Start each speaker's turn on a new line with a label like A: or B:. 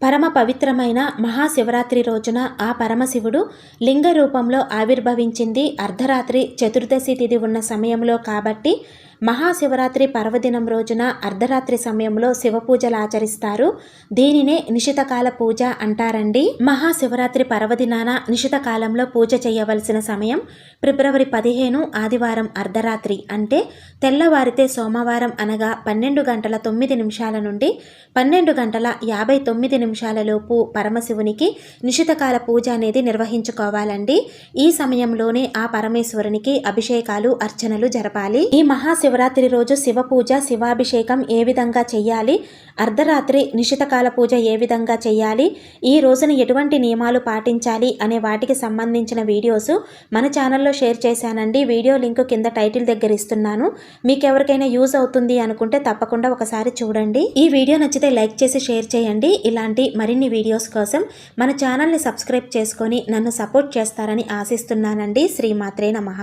A: పరమ పవిత్రమైన మహాశివరాత్రి రోజున ఆ పరమశివుడు లింగ రూపంలో ఆవిర్భవించింది అర్ధరాత్రి చతుర్దశి తిథి ఉన్న సమయంలో కాబట్టి మహాశివరాత్రి పర్వదినం రోజున అర్ధరాత్రి సమయంలో శివ పూజలు ఆచరిస్తారు. దీనినే నిశితకాల పూజ అంటారండి. మహాశివరాత్రి పర్వదినాన నిశిత కాలంలో పూజ చేయవలసిన సమయం ఫిబ్రవరి 15 ఆదివారం అర్ధరాత్రి అంటే తెల్లవారితే సోమవారం అనగా 12 గంటల 9 నిమిషాల నుండి 12 గంటల 59 నిమిషాల లోపు పరమశివునికి నిశితకాల పూజ అనేది నిర్వహించుకోవాలండి. ఈ సమయంలోనే ఆ పరమేశ్వరునికి అభిషేకాలు అర్చనలు జరపాలి. ఈ మహాశివరాత్రి రోజు శివ పూజ శివాభిషేకం ఏ విధంగా చెయ్యాలి, అర్ధరాత్రి నిశితకాల పూజ ఏ విధంగా చెయ్యాలి, ఈ రోజున ఎటువంటి నియమాలు పాటించాలి అనే వాటికి సంబంధించిన వీడియోస్ మన ఛానల్లో షేర్ చేశానండి. వీడియో లింక్ కింద టైటిల్ దగ్గర ఇస్తున్నాను. మీకు ఎవరికైనా యూజ్ అవుతుంది అనుకుంటే తప్పకుండా ఒకసారి చూడండి. ఈ వీడియో నచ్చితే లైక్ చేసి షేర్ చేయండి. ఇలాంటి మరిన్ని వీడియోస్ కోసం మన ఛానల్ని సబ్స్క్రైబ్ చేసుకొని నన్ను సపోర్ట్ చేస్తారని ఆశిస్తున్నానండి. శ్రీమాత్రే నమః.